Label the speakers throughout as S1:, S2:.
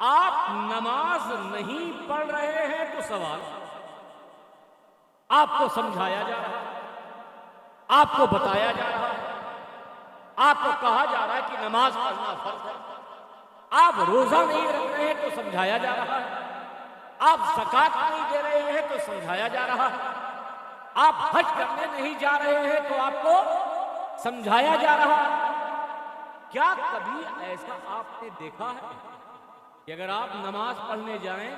S1: आप नमाज नहीं पढ़ रहे हैं तो सवाल आपको समझाया जा रहा है, आपको बताया जा रहा है, आपको कहा जा रहा है कि नमाज पढ़ना फर्ज है। आप रोजा नहीं रख रहे हैं तो समझाया जा रहा है, आप ज़कात नहीं दे रहे हैं तो समझाया जा रहा है, आप हज करने नहीं जा रहे हैं तो आपको समझाया जा रहा है। क्या कभी ऐसा आपने देखा है कि अगर आप नमाज पढ़ने जाएं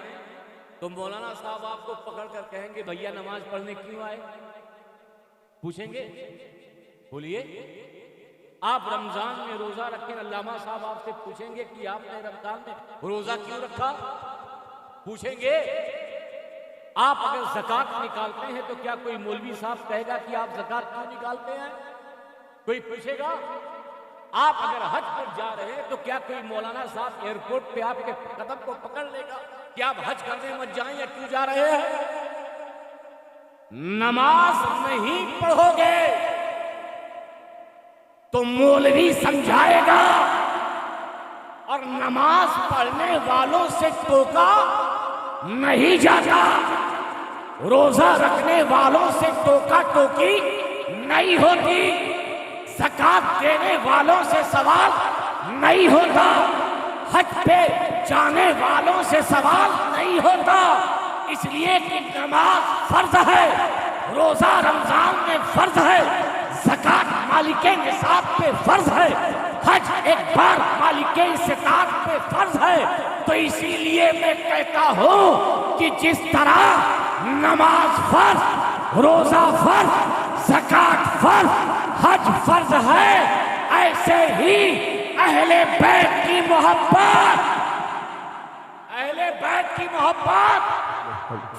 S1: तो मौलाना साहब आपको पकड़ कर कहेंगे भैया नमाज पढ़ने क्यों आए? पूछेंगे? बोलिए। आप रमजान में रोजा रखें, अल्लामा साहब आपसे पूछेंगे कि आपने रमजान में रोजा क्यों रखा? पूछेंगे। आप अगर ज़कात निकालते हैं तो क्या कोई मौलवी साहब कहेगा कि आप ज़कात क्यों निकालते हैं? कोई पूछेगा? आप अगर हज पर जा रहे हैं तो क्या कोई मौलाना साहब एयरपोर्ट पे आपके कदम को पकड़ लेगा कि आप हज करने मत जाएं या क्यों जा रहे हैं? नमाज नहीं पढ़ोगे तो मौलवी समझाएगा, और नमाज पढ़ने वालों से टोका नहीं जाता, रोजा रखने वालों से टोका टोकी नहीं होती, ज़कात देने वालों से सवाल नहीं होता, हज पे जाने वालों से सवाल नहीं होता, इसलिए कि नमाज फर्ज है, रोजा रमजान में फर्ज है, ज़कात मालिके निसाब पे फर्ज है, हज एक बार मालिके इस्तात पे फर्ज है। तो इसीलिए मैं कहता हूं कि जिस तरह नमाज फर्ज, रोजा फर्ज, ज़कात फर्ज, हज फर्ज है, ऐसे ही अहले बैत की मोहब्बत, अहले बैत की मोहब्बत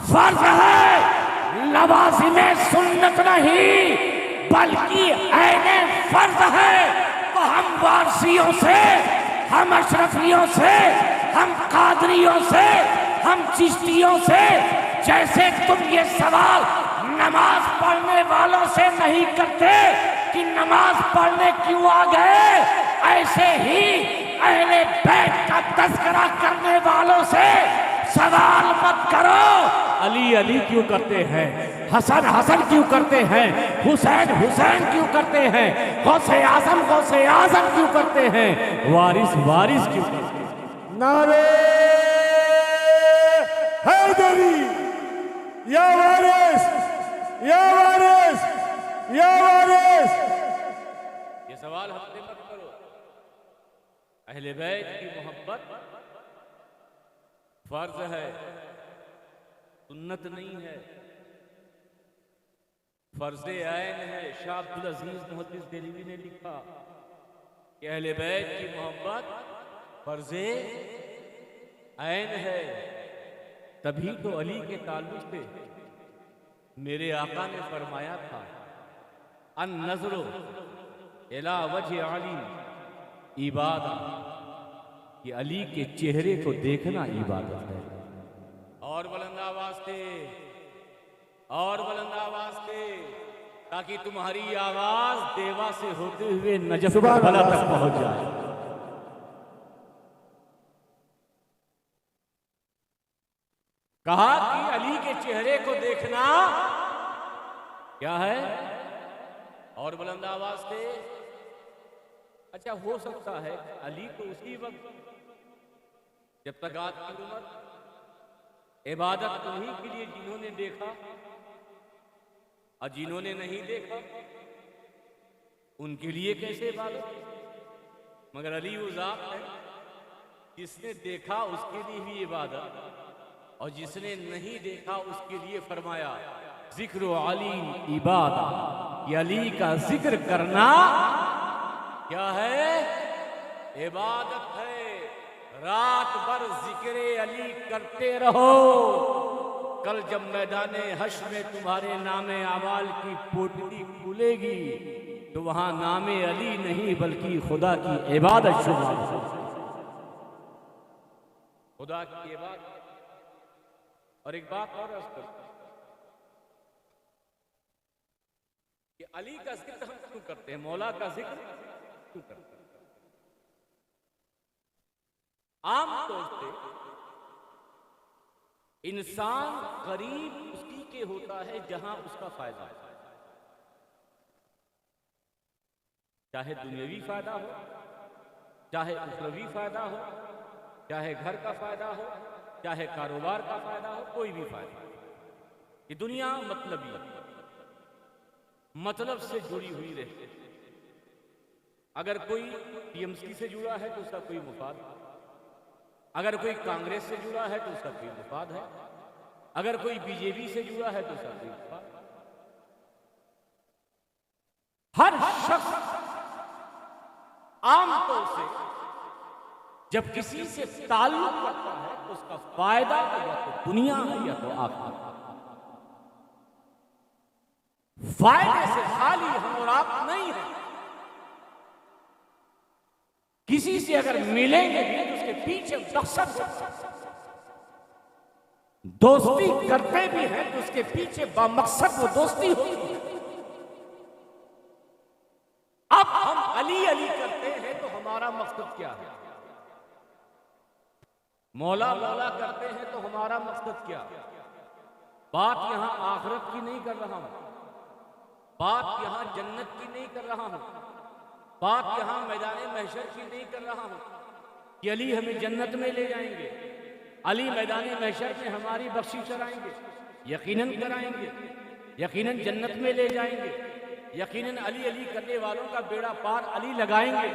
S1: फर्ज है, लवाज़िमे सुन्नत नहीं बल्कि ऐने फर्ज है। तो हम वारसियों से, हम अशरफियों से, हम कादरियों से, हम चिश्तियों से, जैसे तुम ये सवाल नमाज पढ़ने वालों से नहीं करते कि नमाज पढ़ने क्यों आ गए, ऐसे ही अहले बैत का तज़किरा करने वालों से सवाल मत करो। अली अली क्यों करते हैं, हसन हसन क्यों करते हैं, हुसैन हुसैन क्यों करते हैं, गौसे आज़म क्यों करते हैं, वारिस वारिस क्यों करते हैं?
S2: नारे हैदरी, या वारिस, या वारिस, या वारिस।
S1: ये सवाल हमसे मत करो। अहले बैत की मोहब्बत फर्ज है, सुन्नत नहीं है, फर्ज़े ऐन है। शाह अब्दुल अजीज मुहद्दिस देलवी ने लिखा कि अहले बैत की मोहब्बत फर्ज़े ऐन है। तभी तो अली के ताल्लुक से मेरे आका ने फरमाया था, अन नज़रो इला वजह अली इबादत, कि अली के चेहरे को देखना इबादत है। और बुलंद आवाज से, और बुलंद आवाज से, ताकि तुम्हारी आवाज देवा से होते हुए नजफ बला तक पहुंच जाए। कहा कि अली के चेहरे को देखना क्या है? और बुलंद आवाज से, अच्छा हो सकता है अली को उसी वक्त जब तक आपकी उम्र इबादत उन्हीं के लिए जिन्होंने देखा, और जिन्होंने नहीं देखा उनके लिए कैसे इबादत? मगर अली वो ज़ात है जिसने देखा उसके लिए भी इबादत, और जिसने नहीं देखा उसके लिए फरमाया जिक्र अली इबादत, ये अली का जिक्र करना क्या है? इबादत है। रात भर जिक्र अली करते रहो, कल जब मैदाने हश्र में तुम्हारे नामे आमाल की पोटली खुलेगी तो वहां नामे अली नहीं बल्कि खुदा की इबादत शुरू होगी। खुदा की इबादत। और एक बात और अर्ज़ करता हूं कि अली का जिक्र हम क्यों करते हैं, मौला का जिक्र क्यों करते हैं? आम तौर से इंसान करीब उसी के होता है जहां उसका फायदा है, चाहे दुनियावी फायदा हो, चाहे उखरवी फायदा हो, चाहे घर का फायदा हो, चाहे कारोबार का फायदा हो, कोई भी फायदा हो। ये दुनिया मतलब से जुड़ी हुई रहती है। अगर कोई टीएमसी से जुड़ा है तो उसका कोई मुफाद, अगर कोई कांग्रेस से जुड़ा है तो उसका कोई मुफाद है, अगर कोई बीजेपी से जुड़ा है तो उसका कोई मुफाद। हर शख्स आमतौर से जब किसी से ताल्लुक करता है तो उसका फायदा या तो दुनिया है या तो आखिरत। फायदे से खाली हम और आप नहीं है। किसी से अगर मिलेंगे भी तो उसके पीछे मकसद, दोस्ती करते भी हैं तो उसके पीछे बामकसद वो दोस्ती होती है। अब हम अली अली करते हैं तो हमारा मकसद क्या है? मौला मौला करते हैं तो हमारा मकसद क्या है? बात यहां आखिरत की नहीं कर रहा हूं, बात यहां जन्नत की नहीं कर रहा हूं, बात यहां मैदान महशर की नहीं कर रहा हूं कि अली हमें जन्नत में ले जाएंगे, अली मैदान महशर में हमारी बख्शिश कराएंगे। यकीनन कराएंगे, यकीनन जन्नत में ले जाएंगे, यकीनन अली अली करने वालों का बेड़ा पार अली लगाएंगे।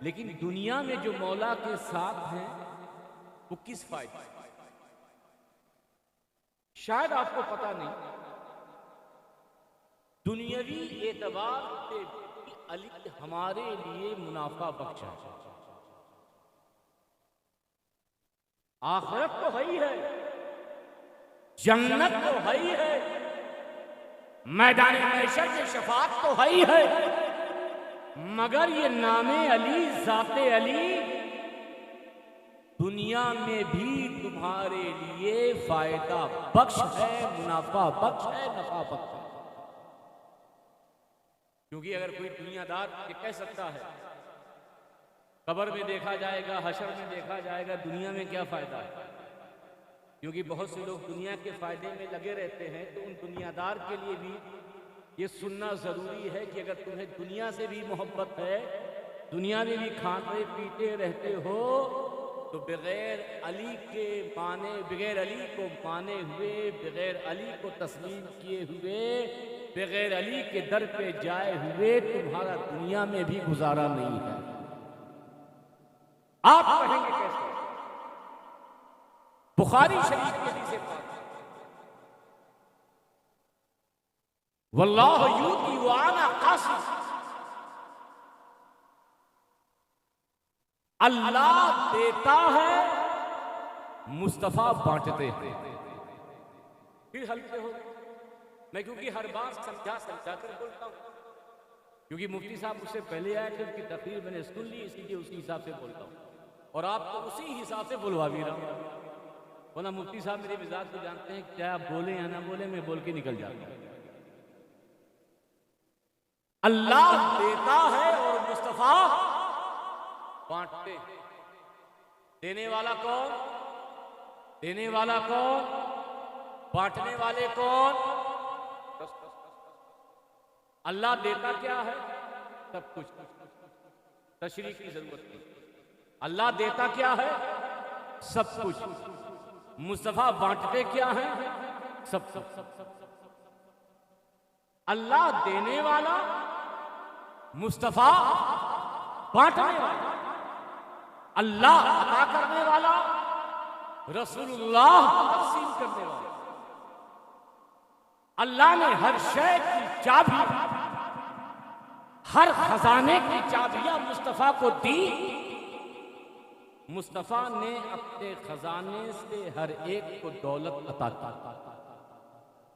S1: लेकिन दुनिया में जो मौला के साथ हैं वो किस फायदे? शायद आपको पता नहीं, दुनियावी एतबार से अली हमारे लिए मुनाफा बख्श है। आखिरत तो है ही है, जन्नत तो है ही है, मैदान महशर में शफाअत तो है ही है, मगर ये नामे अली, जाते अली दुनिया में भी तुम्हारे लिए फायदा बख्श है, मुनाफा बख्श है, नफा बख्श है। क्योंकि अगर कोई दुनियादार ये कह सकता है कब्र में देखा जाएगा, हशर में देखा जाएगा, दुनिया में क्या फायदा है? क्योंकि बहुत से लोग दुनिया के फायदे में लगे रहते हैं, तो उन दुनियादार के लिए भी ये सुनना जरूरी है कि अगर तुम्हें दुनिया से भी मोहब्बत है, दुनिया में भी खाते पीते रहते हो, तो बगैर अली के माने, बगैर अली को माने हुए, बगैर अली को तस्लीम किए हुए, बगैर अली के दर पे जाए हुए तुम्हारा दुनिया में भी गुजारा नहीं है। आप कहेंगे कैसे? बुखारी शरीफ के हदीस पाक, वल्लाहु यूती व अना कासिम, अल्लाह देता है, मुस्तफा बांटते हैं। फिर हल्के हो मैं, क्योंकि हर बात समझा कर बोलता हूं, क्योंकि मुफ्ती साहब मुझसे पहले आए थे, उनकी तकरीर मैंने सुन ली, इसलिए उसी हिसाब से बोलता हूं और आपको उसी हिसाब से बुलवा भी रहा हूं। वरना मुफ्ती साहब मेरे मिजाज को जानते हैं, चाहे आप बोले या ना बोले, मैं बोल के निकल जाता हूं। अल्लाह देता है और मुस्तफा बांटते हैं। देने वाला कौन? देने वाला कौन? बांटने वाले कौन? अल्लाह देता क्या है? सब कुछ, तशरीह की जरूरत नहीं। अल्लाह देता क्या है? सब कुछ। मुस्तफा बांटते क्या है? सब सब। अल्लाह देने वाला, मुस्तफा बांटने वाला, अल्लाह अता करने वाला, रसूलुल्लाह तक़सीम करने वाला। अल्लाह ने हर शय की चाबी, हर खजाने की चाबियां मुस्तफा को दी। मुस्तफा ने अपने खजाने से हर एक को दौलत अता की।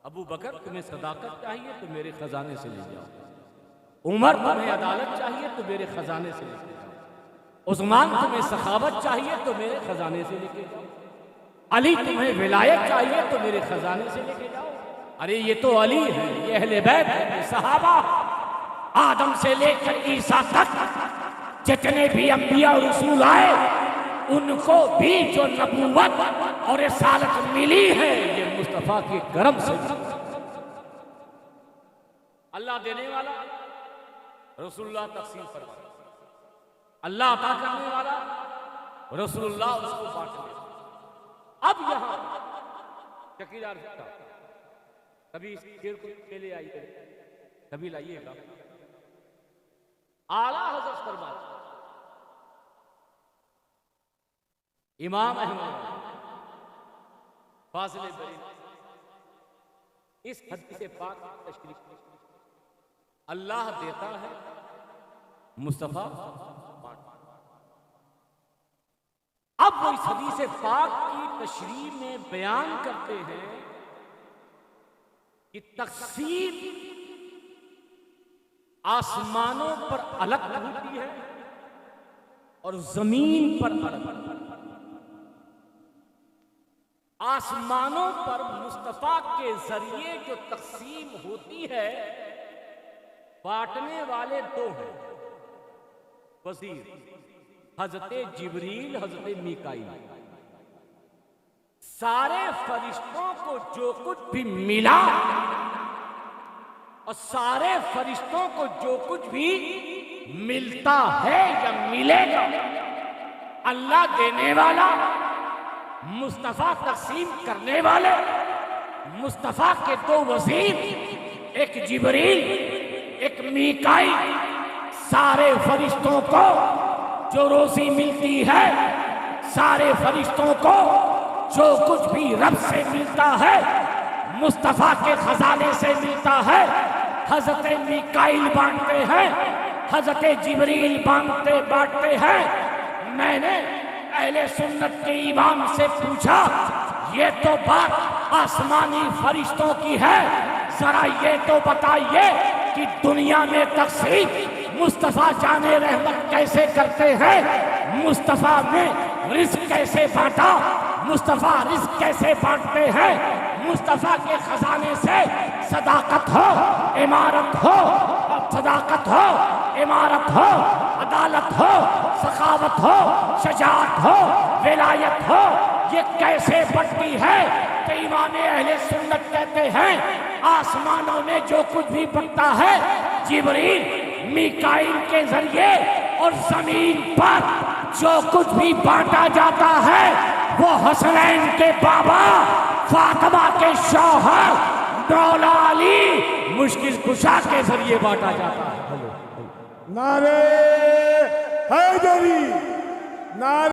S1: अबू बकर, तुम्हें सदाकत चाहिए तो मेरे खजाने से ले जाओ। उमर, तुम्हें अदालत चाहिए तो मेरे खजाने से लेके जाओ। उस्मान, तुम्हें सखावत चाहिए तो मेरे खजाने से लेके जाओ। अली, तुम्हें विलायत चाहिए तो मेरे खजाने से लेके जाओ। अरे ये तो अली है, ये अहले बैत है, ये सहाबा, आदम से लेकर ईसा तक जितने भी अंबिया और रसूल आए, उनको भी जो नबूवत और रिसालत मिली है ये मुस्तफा के करम से। अल्लाह देने वाला, रसूलुल्लाह तकसीम फरमाने वाला। अल्लाह अता करने वाला, रसूलुल्लाह उसको बांटने वाला। अब यहां चकीदार कभी इस शेर को ले आइए, कभी लाइएगा। आला हज़रत फरमाते इमाम अहमद फाज़िल बरीलवी इस हदीस पाक की तशरीह, अल्लाह देता है, मुस्तफा बांटता है। अब वो इस हदीस पाक की तशरीह में बयान करते हैं कि तक़सीम आसमानों पर अलग होती है और जमीन पर अलग। आसमानों पर मुस्तफा के जरिए जो तक़सीम होती है, बांटने वाले दो हैं, वज़ीर हज़रत जिब्रील, हज़रत मीकाईल। सारे फरिश्तों को जो कुछ भी मिला और सारे फरिश्तों को जो कुछ भी मिलता है या मिलेगा, अल्लाह देने वाला, मुस्तफा तक़सीम करने वाले, मुस्तफा के दो वज़ीर, एक जिब्रील एक मीकाईल, सारे फरिश्तों को जो रोज़ी मिलती है, सारे फरिश्तों को जो कुछ भी रब से मिलता है, मुस्तफा के खजाने से मिलता है, हज़रत मीकाईल बांटते हैं, हज़रत जिब्रील बांटते हैं। मैंने अहले सुन्नत के इमाम से पूछा, ये तो बात आसमानी फरिश्तों की है, जरा ये तो बताइए कि दुनिया में तक़सीम मुस्तफा जाने रहमत कैसे करते हैं, मुस्तफा ने रिज़्क़ कैसे बांटा, मुस्तफा रिज़्क़ कैसे बांटते हैं, मुस्तफा के खजाने से सदाकत हो, इमारत हो, सदाकत हो, इमारत हो, अदालत हो, सखावत हो, शजाअत हो, विलायत हो, ये कैसे बढ़ती है। तो इमाम अहले सुन्नत कहते हैं आसमानों में जो कुछ भी बढ़ता है जिब्रील मीकाईल के जरिए, और जमीन पर जो कुछ भी बांटा जाता है वो हसनैन के बाबा, फातिमा के शौहर मौला अली मुश्किल कुशा के जरिए बांटा जाता है।
S2: नारे हैदरी, नारे